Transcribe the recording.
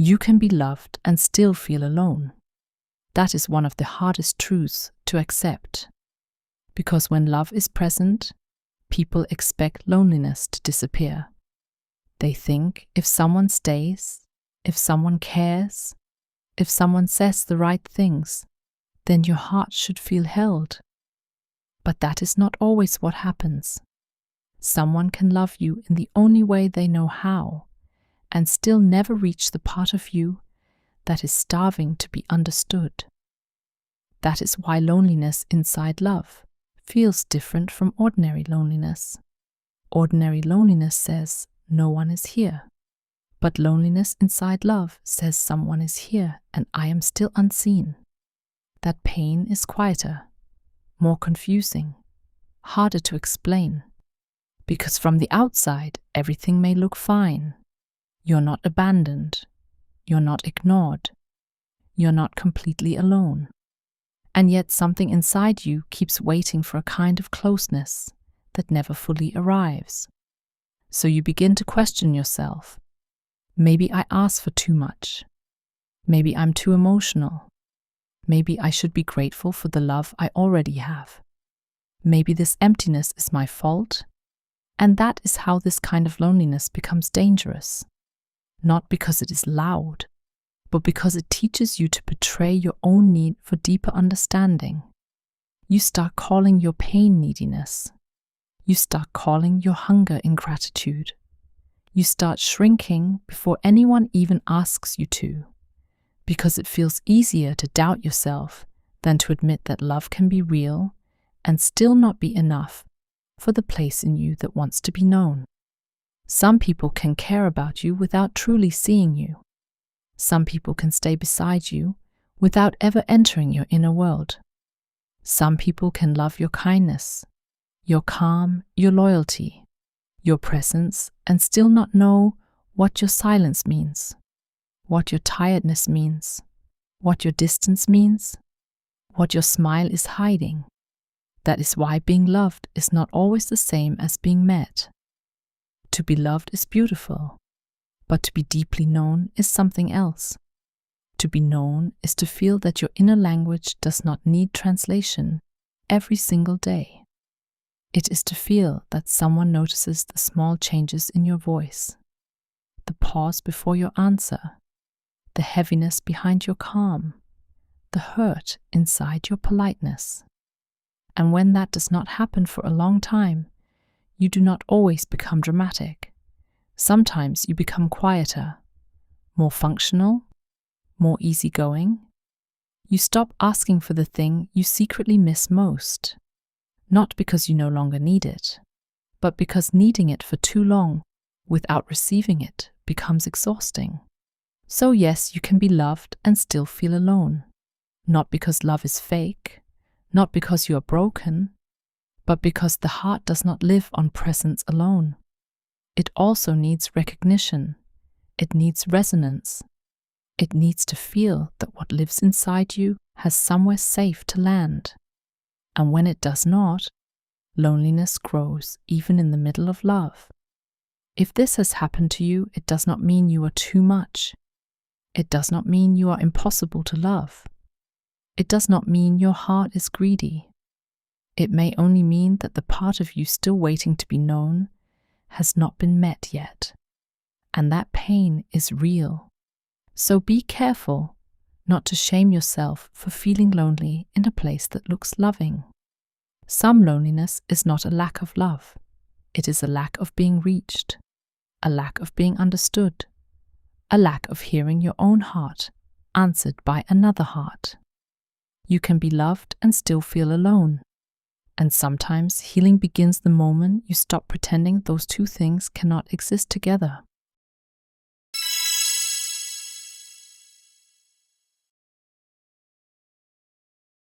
You can be loved and still feel alone. That is one of the hardest truths to accept. Because when love is present, people expect loneliness to disappear. They think if someone stays, if someone cares, if someone says the right things, then your heart should feel held. But that is not always what happens. Someone can love you in the only way they know how, and still never reach the part of you that is starving to be understood. That is why loneliness inside love feels different from ordinary loneliness. Ordinary loneliness says, no one is here. But loneliness inside love says someone is here and I am still unseen. That pain is quieter, more confusing, harder to explain. Because from the outside, everything may look fine. You're not abandoned. You're not ignored. You're not completely alone. And yet something inside you keeps waiting for a kind of closeness that never fully arrives. So you begin to question yourself. Maybe I ask for too much. Maybe I'm too emotional. Maybe I should be grateful for the love I already have. Maybe this emptiness is my fault. And that is how this kind of loneliness becomes dangerous. Not because it is loud, but because it teaches you to betray your own need for deeper understanding. You start calling your pain neediness. You start calling your hunger ingratitude. You start shrinking before anyone even asks you to, because it feels easier to doubt yourself than to admit that love can be real and still not be enough for the place in you that wants to be known. Some people can care about you without truly seeing you. Some people can stay beside you without ever entering your inner world. Some people can love your kindness, your calm, your loyalty, your presence, and still not know what your silence means, what your tiredness means, what your distance means, what your smile is hiding. That is why being loved is not always the same as being met. To be loved is beautiful, but to be deeply known is something else. To be known is to feel that your inner language does not need translation every single day. It is to feel that someone notices the small changes in your voice, the pause before your answer, the heaviness behind your calm, the hurt inside your politeness. And when that does not happen for a long time, you do not always become dramatic. Sometimes you become quieter, more functional, more easygoing. You stop asking for the thing you secretly miss most, not because you no longer need it, but because needing it for too long without receiving it becomes exhausting. So yes, you can be loved and still feel alone, not because love is fake, not because you are broken, but because the heart does not live on presence alone. It also needs recognition. It needs resonance. It needs to feel that what lives inside you has somewhere safe to land. And when it does not, loneliness grows even in the middle of love. If this has happened to you, it does not mean you are too much. It does not mean you are impossible to love. It does not mean your heart is greedy. It may only mean that the part of you still waiting to be known has not been met yet. And that pain is real. So be careful not to shame yourself for feeling lonely in a place that looks loving. Some loneliness is not a lack of love. It is a lack of being reached, a lack of being understood, a lack of hearing your own heart answered by another heart. You can be loved and still feel alone. And sometimes healing begins the moment you stop pretending those two things cannot exist together.